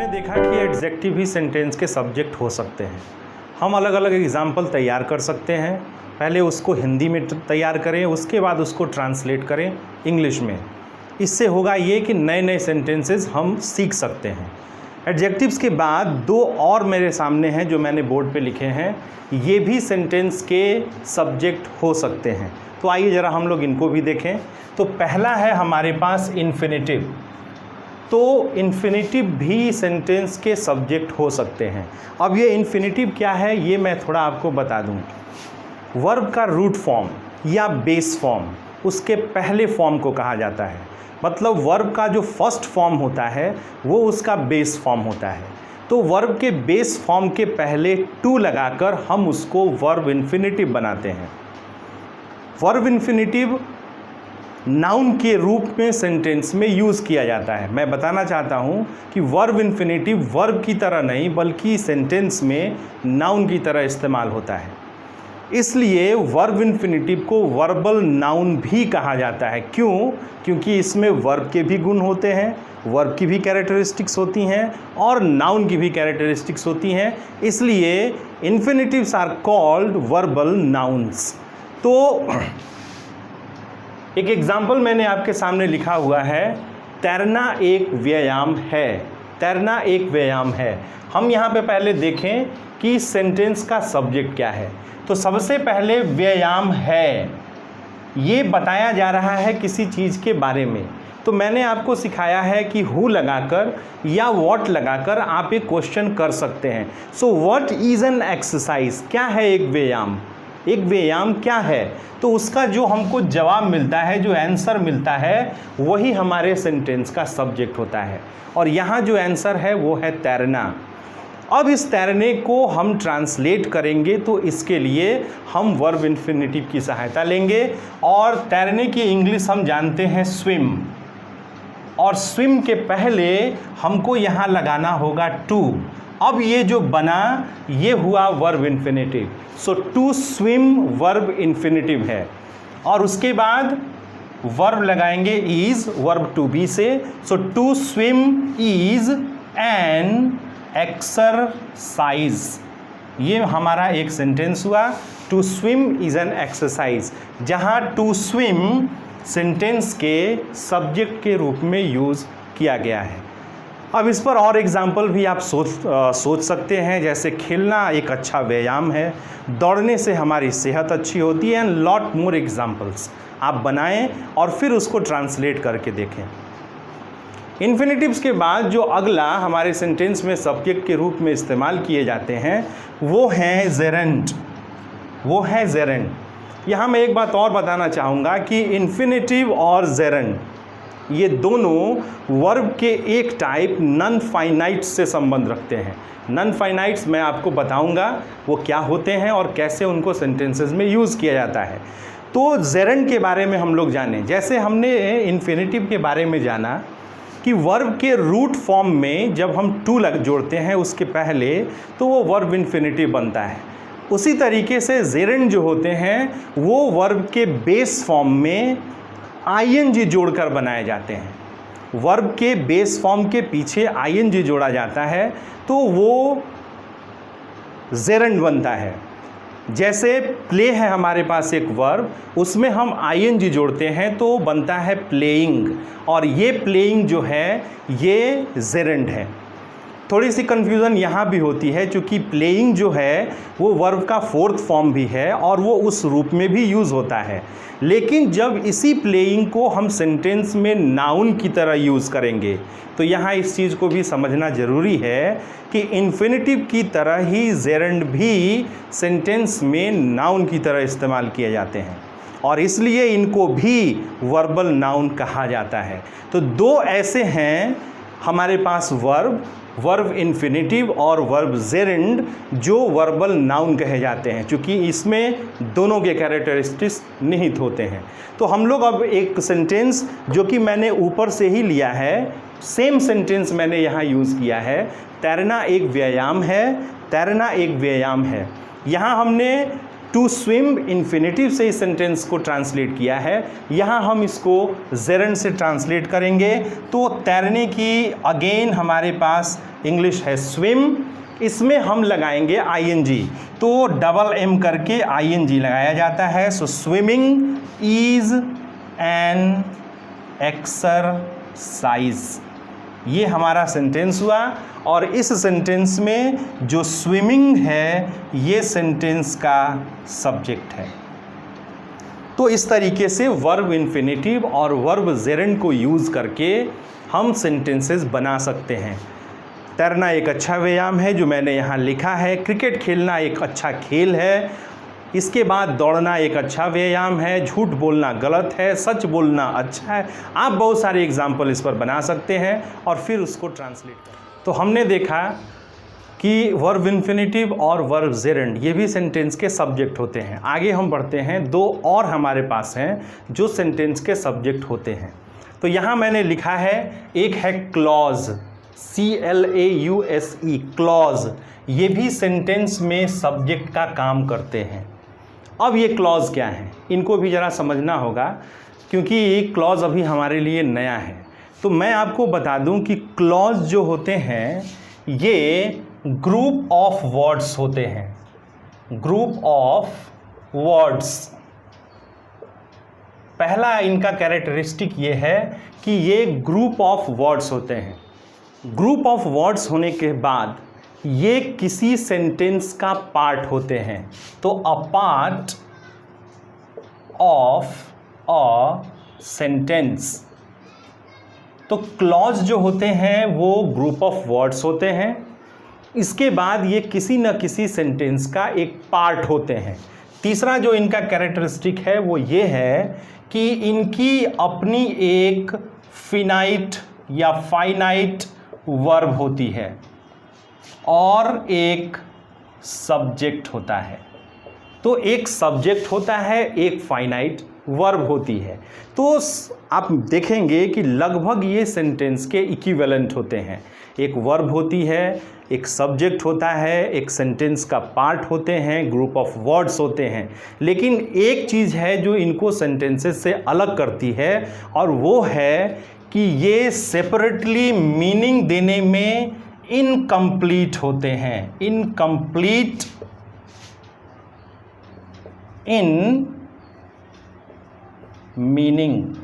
हमने देखा कि एडजेक्टिव ही सेंटेंस के सब्जेक्ट हो सकते हैं। हम अलग अलग एग्जाम्पल तैयार कर सकते हैं। पहले उसको हिंदी में तैयार करें, उसके बाद उसको ट्रांसलेट करें इंग्लिश में। इससे होगा ये कि नए नए सेंटेंसेस हम सीख सकते हैं। एडजेक्टिव्स के बाद दो और मेरे सामने हैं जो मैंने बोर्ड पे लिखे हैं, ये भी सेंटेंस के सब्जेक्ट हो सकते हैं। तो आइए ज़रा हम लोग इनको भी देखें। तो पहला है हमारे पास इन्फिनेटिव। तो इन्फिनेटिव भी सेंटेंस के सब्जेक्ट हो सकते हैं। अब ये इन्फिनेटिव क्या है ये मैं थोड़ा आपको बता दूं। वर्ब का रूट फॉर्म या बेस फॉर्म, उसके पहले फॉर्म को कहा जाता है। मतलब वर्ब का जो फर्स्ट फॉर्म होता है वो उसका बेस फॉर्म होता है। तो वर्ब के बेस फॉर्म के पहले टू लगाकर हम उसको वर्ब इन्फिनेटिव बनाते हैं। वर्ब इन्फिनेटिव नाउन के रूप में सेंटेंस में यूज़ किया जाता है। मैं बताना चाहता हूँ कि वर्ब इन्फिनेटिव वर्ब की तरह नहीं बल्कि सेंटेंस में नाउन की तरह इस्तेमाल होता है। इसलिए वर्ब इन्फिनेटिव को वर्बल नाउन भी कहा जाता है। क्यों? क्योंकि इसमें वर्ब के भी गुण होते हैं, वर्ब की भी कैरेक्टरिस्टिक्स होती हैं और नाउन की भी कैरेक्टरिस्टिक्स होती हैं। इसलिए infinitives are called verbal nouns. तो एक एग्जाम्पल मैंने आपके सामने लिखा हुआ है, तैरना एक व्यायाम है। तैरना एक व्यायाम है। हम यहाँ पे पहले देखें कि सेंटेंस का सब्जेक्ट क्या है। तो सबसे पहले व्यायाम है, ये बताया जा रहा है किसी चीज़ के बारे में। तो मैंने आपको सिखाया है कि हु लगाकर या व्हाट लगाकर आप एक क्वेश्चन कर सकते हैं। So what is an exercise, क्या है एक व्यायाम, एक व्यायाम क्या है। तो उसका जो हमको जवाब मिलता है, जो आंसर मिलता है, वही हमारे सेंटेंस का सब्जेक्ट होता है। और यहाँ जो आंसर है वो है तैरना। अब इस तैरने को हम ट्रांसलेट करेंगे तो इसके लिए हम वर्ब इन्फिनेटिव की सहायता लेंगे। और तैरने की इंग्लिश हम जानते हैं स्विम, और स्विम के पहले हमको यहाँ लगाना होगा टू। अब ये जो बना ये हुआ verb infinitive. So to swim verb infinitive है। और उसके बाद वर्ब लगाएंगे is, verb to be say. So to swim is an exercise. ये हमारा एक सेंटेंस हुआ, to swim is an exercise, जहाँ टू स्विम सेंटेंस के सब्जेक्ट के रूप में यूज़ किया गया है। अब इस पर और एग्जाम्पल भी आप सोच सकते हैं, जैसे खेलना एक अच्छा व्यायाम है, दौड़ने से हमारी सेहत अच्छी होती है, एंड लॉट मोर एग्जाम्पल्स आप बनाएं और फिर उसको ट्रांसलेट करके देखें। इन्फिनेटिव्स के बाद जो अगला हमारे सेंटेंस में सब्जेक्ट के रूप में इस्तेमाल किए जाते हैं वो हैं जेरेंट। वो है जेरेंट। यहाँ मैं एक बात और बताना चाहूँगा कि इन्फिनेटिव और जेरेंट ये दोनों वर्ब के एक टाइप नॉन फाइनाइट्स से संबंध रखते हैं। नॉन फाइनाइट्स मैं आपको बताऊंगा वो क्या होते हैं और कैसे उनको सेंटेंसेस में यूज़ किया जाता है। तो जेरेंट के बारे में हम लोग जानें। जैसे हमने इन्फिनेटिव के बारे में जाना कि वर्ब के रूट फॉर्म में जब हम टू जोड़ते हैं उसके पहले तो वो वर्ब इन्फिनेटिव बनता है। उसी तरीके से जेरेंट जो होते हैं वो वर्ब के बेस फॉर्म में आईएनजी जोड़कर बनाए जाते हैं। वर्ब के बेस फॉर्म के पीछे आईएनजी जोड़ा जाता है तो वो जेरेंट बनता है। जैसे प्ले है हमारे पास एक वर्ब, उसमें हम आईएनजी जोड़ते हैं तो बनता है प्लेइंग, और ये प्लेइंग जो है ये जेरेंट है। थोड़ी सी कन्फ्यूज़न यहाँ भी होती है क्योंकि प्लेइंग जो है वो वर्ब का फोर्थ फॉर्म भी है और वो उस रूप में भी यूज़ होता है। लेकिन जब इसी प्लेइंग को हम सेंटेंस में नाउन की तरह यूज़ करेंगे तो यहाँ इस चीज़ को भी समझना ज़रूरी है कि इन्फिनेटिव की तरह ही जेरेंट भी सेंटेंस में नाउन की तरह इस्तेमाल किए जाते हैं और इसलिए इनको भी वर्बल नाउन कहा जाता है। तो दो ऐसे हैं हमारे पास वर्ब इन्फिनेटिव और वर्ब जेरेंट जो वर्बल नाउन कहे जाते हैं, क्योंकि इसमें दोनों के कैरेक्टरिस्टिक्स निहित होते हैं। तो हम लोग अब एक सेंटेंस जो कि मैंने ऊपर से ही लिया है, सेम सेंटेंस मैंने यहाँ यूज़ किया है, तैरना एक व्यायाम है। तैरना एक व्यायाम है। यहाँ हमने टू स्विम इन्फिनेटिव से इस सेंटेंस को ट्रांसलेट किया है। यहाँ हम इसको जेरेंट से ट्रांसलेट करेंगे तो तैरने की अगेन हमारे पास इंग्लिश है स्विम, इसमें हम लगाएंगे आईएनजी, तो डबल एम करके आईएनजी लगाया जाता है। सो स्विमिंग इज एन एक्सरसाइज, ये हमारा सेंटेंस हुआ। और इस सेंटेंस में जो स्विमिंग है ये सेंटेंस का सब्जेक्ट है। तो इस तरीके से वर्ब इन्फिनेटिव और वर्ब जेरेंट को यूज़ करके हम सेंटेंसेस बना सकते हैं। तैरना एक अच्छा व्यायाम है जो मैंने यहाँ लिखा है। क्रिकेट खेलना एक अच्छा खेल है। इसके बाद दौड़ना एक अच्छा व्यायाम है। झूठ बोलना गलत है, सच बोलना अच्छा है। आप बहुत सारे एग्जाम्पल इस पर बना सकते हैं और फिर उसको ट्रांसलेट करें। तो हमने देखा कि वर्ब इन्फिनेटिव और वर्ब जेरेंट ये भी सेंटेंस के सब्जेक्ट होते हैं। आगे हम बढ़ते हैं, दो और हमारे पास हैं जो सेंटेंस के सब्जेक्ट होते हैं। तो यहाँ मैंने लिखा है, एक है क्लॉज, CLAUSE, क्लॉज, ये भी सेंटेंस में सब्जेक्ट का काम करते हैं। अब ये क्लॉज क्या है, इनको भी ज़रा समझना होगा क्योंकि ये क्लॉज अभी हमारे लिए नया है। तो मैं आपको बता दूं कि क्लॉज जो होते हैं ये ग्रुप ऑफ वर्ड्स होते हैं। ग्रुप ऑफ वर्ड्स, पहला इनका कैरेक्टरिस्टिक ये है कि ये ग्रुप ऑफ वर्ड्स होते हैं। ग्रुप ऑफ वर्ड्स होने के बाद ये किसी सेंटेंस का पार्ट होते हैं। तो a part of a sentence. तो क्लॉज जो होते हैं वो ग्रुप ऑफ वर्ड्स होते हैं। इसके बाद ये किसी न किसी सेंटेंस का एक पार्ट होते हैं। तीसरा जो इनका कैरेक्टरिस्टिक है वो ये है कि इनकी अपनी एक फिनाइट या फाइनाइट वर्ब होती है और एक सब्जेक्ट होता है। तो एक सब्जेक्ट होता है, एक फाइनाइट वर्ब होती है। तो आप देखेंगे कि लगभग ये सेंटेंस के इक्विवेलेंट होते हैं। एक वर्ब होती है, एक सब्जेक्ट होता है, एक सेंटेंस का पार्ट होते हैं, ग्रुप ऑफ वर्ड्स होते हैं। लेकिन एक चीज़ है जो इनको सेंटेंसेस से अलग करती है और वो है कि ये सेपरेटली मीनिंग देने में इनकम्प्लीट होते हैं। इनकम्प्लीट इन मीनिंग,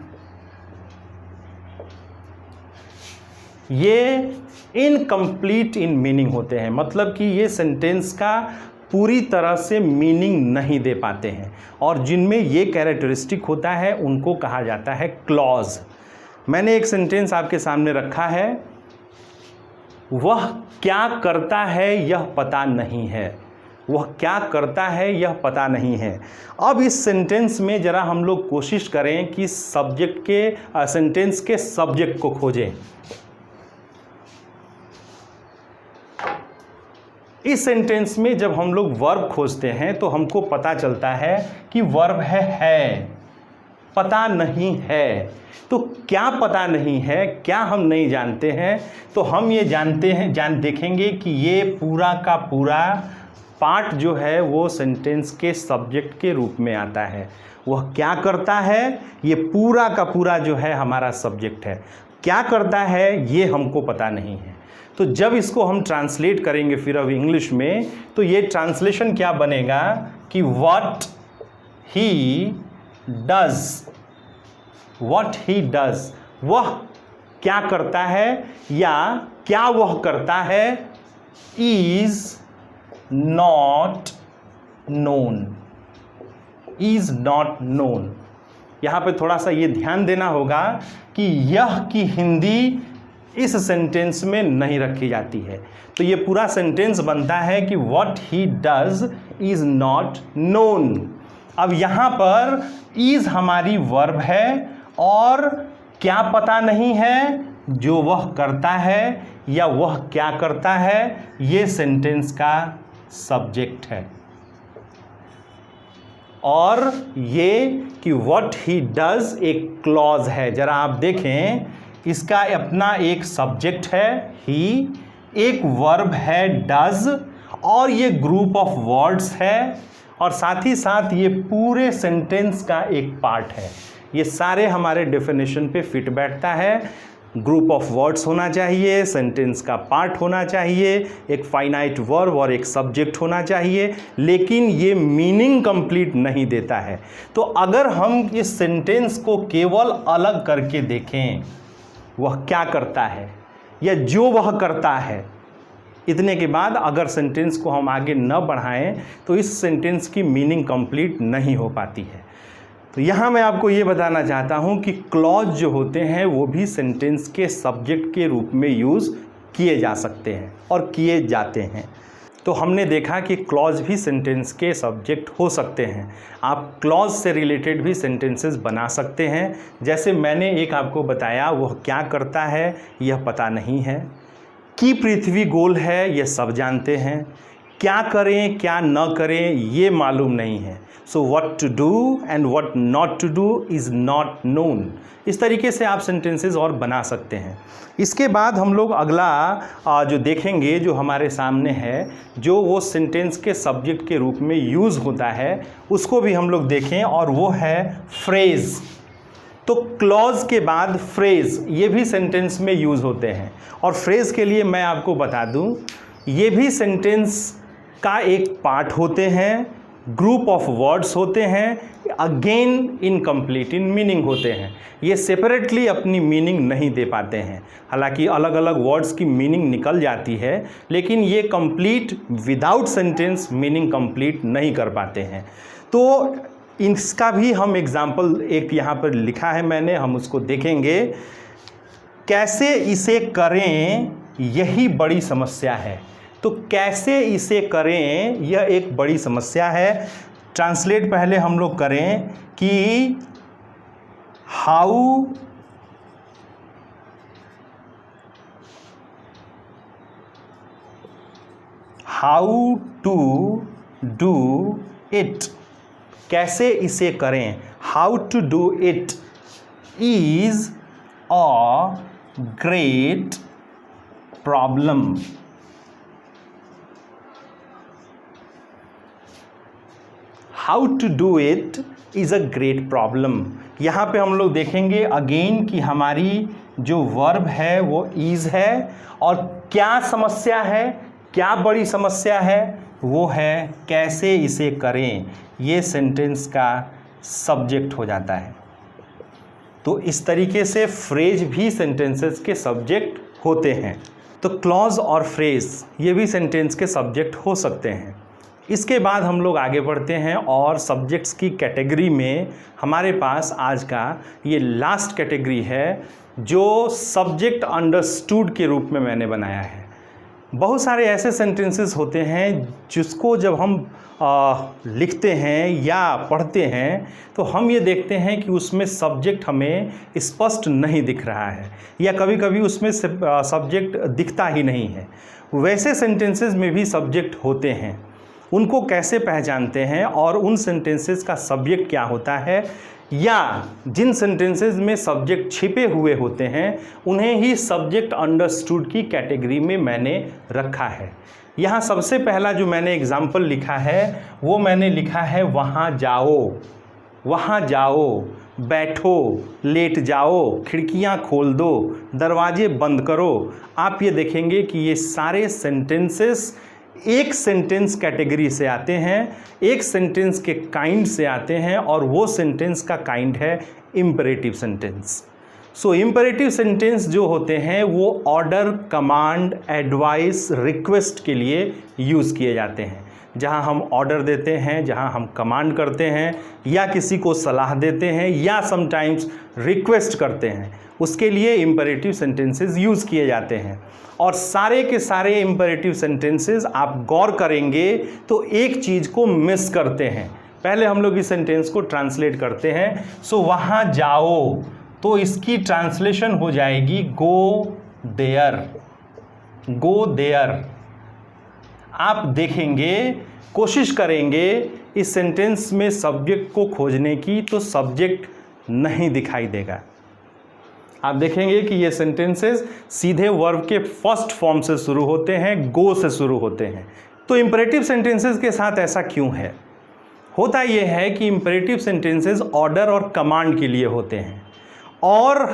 ये इनकम्प्लीट इन मीनिंग होते हैं। मतलब कि ये सेंटेंस का पूरी तरह से मीनिंग नहीं दे पाते हैं और जिनमें ये कैरेक्टरिस्टिक होता है उनको कहा जाता है क्लॉज। मैंने एक सेंटेंस आपके सामने रखा है, वह क्या करता है यह पता नहीं है। वह क्या करता है यह पता नहीं है। अब इस सेंटेंस में ज़रा हम लोग कोशिश करें कि सब्जेक्ट के सेंटेंस के सब्जेक्ट को खोजें। इस सेंटेंस में जब हम लोग वर्ब खोजते हैं तो हमको पता चलता है कि वर्ब है, पता नहीं है। तो क्या पता नहीं है, क्या हम नहीं जानते हैं, तो हम ये जानते हैं, देखेंगे कि ये पूरा का पूरा पार्ट जो है वो सेंटेंस के सब्जेक्ट के रूप में आता है। वह क्या करता है, ये पूरा का पूरा जो है हमारा सब्जेक्ट है। क्या करता है ये हमको पता नहीं है। तो जब इसको हम ट्रांसलेट करेंगे फिर अब इंग्लिश में, तो ये ट्रांसलेशन क्या बनेगा कि what he does, what he does, वह क्या करता है या क्या वह करता है, is not known, is not known. यहाँ पे थोड़ा सा ये ध्यान देना होगा कि यह की हिंदी इस सेंटेंस में नहीं रखी जाती है। तो ये पूरा सेंटेंस बनता है कि what he does is not known. अब यहाँ पर इज हमारी वर्ब है और क्या पता नहीं है, जो वह करता है या वह क्या करता है, ये सेंटेंस का सब्जेक्ट है। और ये कि व्हाट ही डज एक क्लॉज है। जरा आप देखें, इसका अपना एक सब्जेक्ट है ही, एक वर्ब है डज और ये ग्रुप ऑफ वर्ड्स है और साथ ही साथ ये पूरे सेंटेंस का एक पार्ट है। ये सारे हमारे डेफिनेशन पे फिट बैठता है। ग्रुप ऑफ वर्ड्स होना चाहिए, सेंटेंस का पार्ट होना चाहिए, एक फाइनाइट वर्ब और एक सब्जेक्ट होना चाहिए, लेकिन ये मीनिंग कंप्लीट नहीं देता है। तो अगर हम इस सेंटेंस को केवल अलग करके देखें, वह क्या करता है या जो वह करता है, इतने के बाद अगर सेंटेंस को हम आगे न बढ़ाएं तो इस सेंटेंस की मीनिंग कंप्लीट नहीं हो पाती है। तो यहाँ मैं आपको ये बताना चाहता हूँ कि क्लॉज जो होते हैं वो भी सेंटेंस के सब्जेक्ट के रूप में यूज़ किए जा सकते हैं और किए जाते हैं। तो हमने देखा कि क्लॉज भी सेंटेंस के सब्जेक्ट हो सकते हैं। आप क्लॉज से रिलेटेड भी सेंटेंसेस बना सकते हैं। जैसे मैंने एक आपको बताया, वह क्या करता है यह पता नहीं है, कि पृथ्वी गोल है यह सब जानते हैं, क्या करें क्या न करें ये मालूम नहीं है। So what to do and what not to do is not known. इस तरीके से आप सेंटेंसेस और बना सकते हैं। इसके बाद हम लोग अगला जो देखेंगे, जो हमारे सामने है, जो वो सेंटेंस के सब्जेक्ट के रूप में यूज़ होता है, उसको भी हम लोग देखें, और वो है फ्रेज़। तो क्लॉज के बाद फ्रेज़, ये भी सेंटेंस में यूज़ होते हैं। और फ्रेज़ के लिए मैं आपको बता दूं, ये भी सेंटेंस का एक पार्ट होते हैं, ग्रुप ऑफ वर्ड्स होते हैं, अगेन इनकम्प्लीट इन मीनिंग होते हैं। ये सेपरेटली अपनी मीनिंग नहीं दे पाते हैं। हालांकि अलग अलग वर्ड्स की मीनिंग निकल जाती है, लेकिन ये complete without sentence meaning complete नहीं कर पाते हैं। तो इसका भी हम एग्जाम्पल एक यहाँ पर लिखा है मैंने, हम उसको देखेंगे। कैसे इसे करें यही बड़ी समस्या है। तो कैसे इसे करें यह एक बड़ी समस्या है। ट्रांसलेट पहले हम लोग करें कि हाउ टू डू इट। कैसे इसे करें, how to do it is a great problem. How to do it is a great problem. यहाँ पे हम लोग देखेंगे अगेन कि हमारी जो वर्ब है वो इज़ है, और क्या समस्या है, क्या बड़ी समस्या है, वो है कैसे इसे करें। ये सेंटेंस का सब्जेक्ट हो जाता है। तो इस तरीके से फ्रेज भी सेंटेंसेस के सब्जेक्ट होते हैं। तो क्लॉज और फ्रेज ये भी सेंटेंस के सब्जेक्ट हो सकते हैं। इसके बाद हम लोग आगे बढ़ते हैं, और सब्जेक्ट्स की कैटेगरी में हमारे पास आज का ये लास्ट कैटेगरी है, जो सब्जेक्ट अंडरस्टूड के रूप में मैंने बनाया है। बहुत सारे ऐसे सेंटेंसेस होते हैं जिसको जब हम लिखते हैं या पढ़ते हैं तो हम ये देखते हैं कि उसमें सब्जेक्ट हमें स्पष्ट नहीं दिख रहा है, या कभी कभी उसमें सब्जेक्ट दिखता ही नहीं है। वैसे सेंटेंसेस में भी सब्जेक्ट होते हैं। उनको कैसे पहचानते हैं, और उन सेंटेंसेस का सब्जेक्ट क्या होता है, या जिन सेंटेंसेस में सब्जेक्ट छिपे हुए होते हैं उन्हें ही सब्जेक्ट अंडरस्टूड की कैटेगरी में मैंने रखा है। यहाँ सबसे पहला जो मैंने एग्जाम्पल लिखा है वो मैंने लिखा है वहाँ जाओ, बैठो, लेट जाओ, खिड़कियाँ खोल दो, दरवाजे बंद करो। आप ये देखेंगे कि ये सारे सेंटेंसेस एक सेंटेंस कैटेगरी से आते हैं, एक सेंटेंस के काइंड से आते हैं, और वो सेंटेंस का काइंड है इम्परेटिव सेंटेंस। सो इम्परेटिव सेंटेंस जो होते हैं वो ऑर्डर, कमांड, एडवाइस, रिक्वेस्ट के लिए यूज़ किए जाते हैं। जहां हम ऑर्डर देते हैं, जहां हम कमांड करते हैं, या किसी को सलाह देते हैं, या समटाइम्स रिक्वेस्ट करते हैं, उसके लिए इम्परेटिव सेंटेंसेस यूज़ किए जाते हैं। और सारे के सारे इम्परेटिव सेंटेंसेस आप गौर करेंगे तो एक चीज़ को मिस करते हैं। पहले हम लोग इस सेंटेंस को ट्रांसलेट करते हैं। सो वहाँ जाओ, तो इसकी ट्रांसलेशन हो जाएगी गो देयर। आप देखेंगे, कोशिश करेंगे इस सेंटेंस में सब्जेक्ट को खोजने की, तो सब्जेक्ट नहीं दिखाई देगा। आप देखेंगे कि ये सेंटेंसेस सीधे वर्ब के फर्स्ट फॉर्म से शुरू होते हैं, गो से शुरू होते हैं। तो इम्परेटिव सेंटेंसेस के साथ ऐसा क्यों है? होता यह है कि इम्पेरेटिव सेंटेंसेस ऑर्डर और कमांड के लिए होते हैं और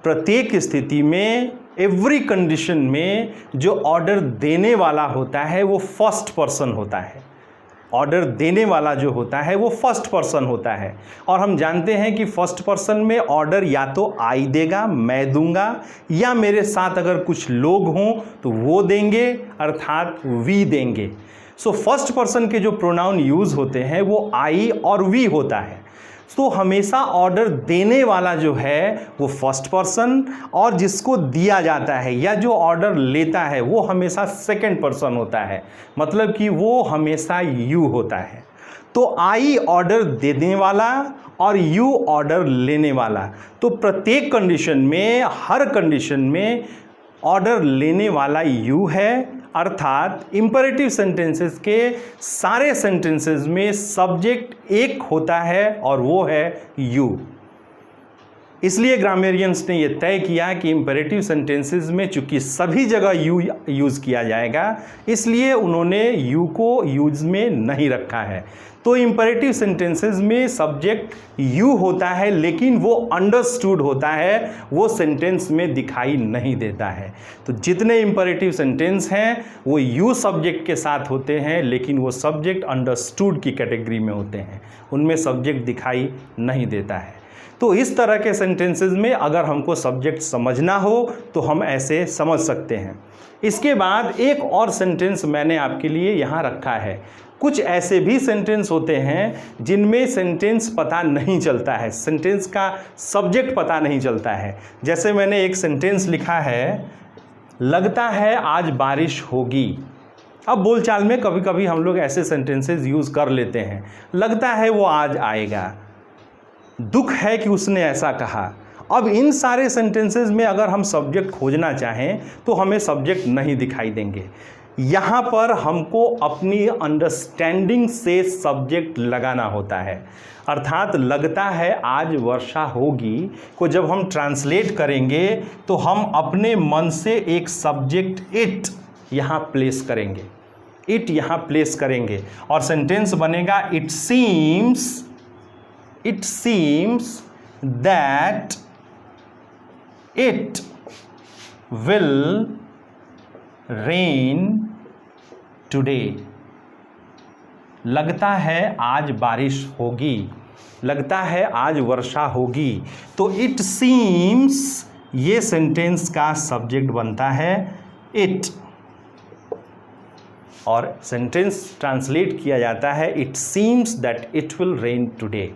प्रत्येक स्थिति में, एवरी कंडीशन में जो ऑर्डर देने वाला होता है वो फर्स्ट पर्सन होता है। ऑर्डर देने वाला जो होता है वो फर्स्ट पर्सन होता है और हम जानते हैं कि फर्स्ट पर्सन में ऑर्डर या तो आई देगा, मैं दूंगा, या मेरे साथ अगर कुछ लोग हों तो वो देंगे, अर्थात वी देंगे। सो फर्स्ट पर्सन के जो प्रोनाउन यूज़ होते हैं वो आई और वी होता है। तो हमेशा ऑर्डर देने वाला जो है वो फर्स्ट पर्सन और जिसको दिया जाता है या जो ऑर्डर लेता है वो हमेशा सेकंड पर्सन होता है, मतलब कि वो हमेशा यू होता है। तो आई ऑर्डर देने वाला और यू ऑर्डर लेने वाला। तो प्रत्येक कंडीशन में, हर कंडीशन में ऑर्डर लेने वाला यू है, अर्थात इंपेरेटिव सेंटेंसेस के सारे सेंटेंसेस में सब्जेक्ट एक होता है और वो है यू। इसलिए ग्रामेरियंस ने यह तय किया कि इंपेरेटिव सेंटेंसेस में चूंकि सभी जगह यू यूज़ किया जाएगा, इसलिए उन्होंने यू को यूज में नहीं रखा है। तो इंपेरेटिव सेंटेंसेस में सब्जेक्ट यू होता है लेकिन वो अंडरस्टूड होता है, वो सेंटेंस में दिखाई नहीं देता है। तो जितने इंपेरेटिव सेंटेंस हैं वो यू सब्जेक्ट के साथ होते हैं लेकिन वो सब्जेक्ट अंडरस्टूड की कैटेगरी में होते हैं, उनमें सब्जेक्ट दिखाई नहीं देता है। तो इस तरह के सेंटेंसेस में अगर हमको सब्जेक्ट समझना हो तो हम ऐसे समझ सकते हैं। इसके बाद एक और सेंटेंस मैंने आपके लिए यहाँ रखा है। कुछ ऐसे भी सेंटेंस होते हैं जिनमें सेंटेंस पता नहीं चलता है, सेंटेंस का सब्जेक्ट पता नहीं चलता है। जैसे मैंने एक सेंटेंस लिखा है, लगता है आज बारिश होगी। अब बोलचाल में कभी कभी हम लोग ऐसे सेंटेंसेस यूज़ कर लेते हैं, लगता है वो आज आएगा, दुख है कि उसने ऐसा कहा। अब इन सारे सेंटेंसेस में अगर हम सब्जेक्ट खोजना चाहें तो हमें सब्जेक्ट नहीं दिखाई देंगे। यहाँ पर हमको अपनी अंडरस्टैंडिंग से सब्जेक्ट लगाना होता है, अर्थात लगता है आज वर्षा होगी को जब हम ट्रांसलेट करेंगे तो हम अपने मन से एक सब्जेक्ट इट यहाँ प्लेस करेंगे, इट यहाँ प्लेस करेंगे और सेंटेंस बनेगा it seems that it will rain today. लगता है आज बारिश होगी, लगता है आज वर्षा होगी। तो इट सीम्स ये सेंटेंस का सब्जेक्ट बनता है इट और सेंटेंस ट्रांसलेट किया जाता है it seems that it will rain today.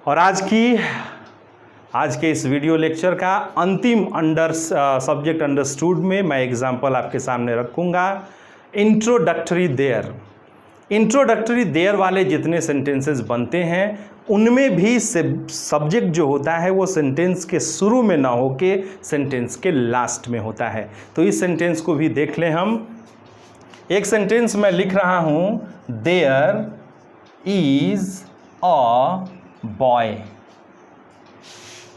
और आज के इस वीडियो लेक्चर का अंतिम सब्जेक्ट अंडरस्टूड में मैं एग्जांपल आपके सामने रखूँगा। इंट्रोडक्टरी देयर वाले जितने सेंटेंसेस बनते हैं उनमें भी सब्जेक्ट जो होता है वो सेंटेंस के शुरू में ना होके सेंटेंस के लास्ट में होता है। तो इस सेंटेंस को भी देख लें हम। एक सेंटेंस मैं लिख रहा हूँ, देयर इज़ अ बॉय।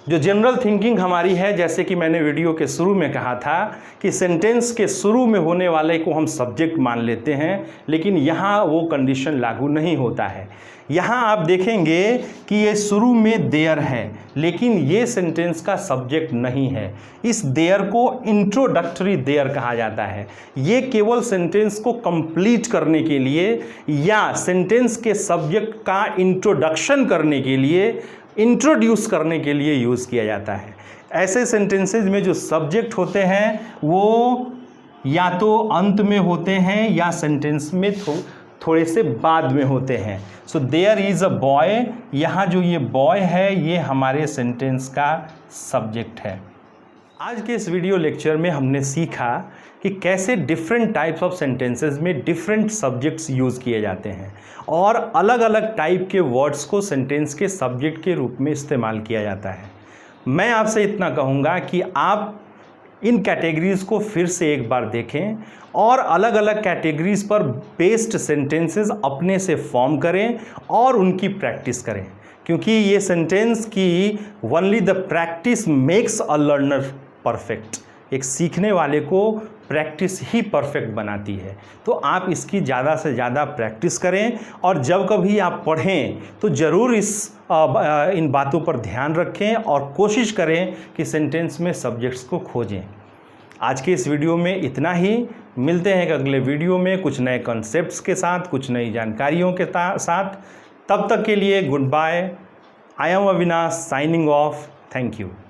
जो जनरल थिंकिंग हमारी है, जैसे कि मैंने वीडियो के शुरू में कहा था कि सेंटेंस के शुरू में होने वाले को हम सब्जेक्ट मान लेते हैं, लेकिन यहाँ वो कंडीशन लागू नहीं होता है। यहाँ आप देखेंगे कि ये शुरू में देयर है लेकिन ये सेंटेंस का सब्जेक्ट नहीं है। इस देयर को इंट्रोडक्टरी देयर कहा जाता है। ये केवल सेंटेंस को कंप्लीट करने के लिए या सेंटेंस के सब्जेक्ट का इंट्रोडक्शन करने के लिए, इंट्रोड्यूस करने के लिए यूज़ किया जाता है। ऐसे सेंटेंसेस में जो सब्जेक्ट होते हैं वो या तो अंत में होते हैं या सेंटेंस में थोड़े से बाद में होते हैं। So there is a boy, यहाँ जो ये बॉय है ये हमारे सेंटेंस का सब्जेक्ट है। आज के इस वीडियो लेक्चर में हमने सीखा कि कैसे डिफरेंट टाइप्स ऑफ सेंटेंसेस में डिफरेंट सब्जेक्ट्स यूज़ किए जाते हैं और अलग अलग टाइप के वर्ड्स को सेंटेंस के सब्जेक्ट के रूप में इस्तेमाल किया जाता है। मैं आपसे इतना कहूँगा कि आप इन कैटेगरीज़ को फिर से एक बार देखें और अलग अलग कैटेगरीज़ पर बेस्ड सेंटेंसेस अपने से फॉर्म करें और उनकी प्रैक्टिस करें, क्योंकि ये सेंटेंस की only the practice makes a learner perfect. एक सीखने वाले को प्रैक्टिस ही परफेक्ट बनाती है। तो आप इसकी ज़्यादा से ज़्यादा प्रैक्टिस करें और जब कभी आप पढ़ें तो ज़रूर इन बातों पर ध्यान रखें और कोशिश करें कि सेंटेंस में सब्जेक्ट्स को खोजें। आज के इस वीडियो में इतना ही। मिलते हैं अगले वीडियो में कुछ नए कॉन्सेप्ट्स के साथ, कुछ नई जानकारियों के साथ। तब तक के लिए good bye. I am Avinash signing off. Thank you.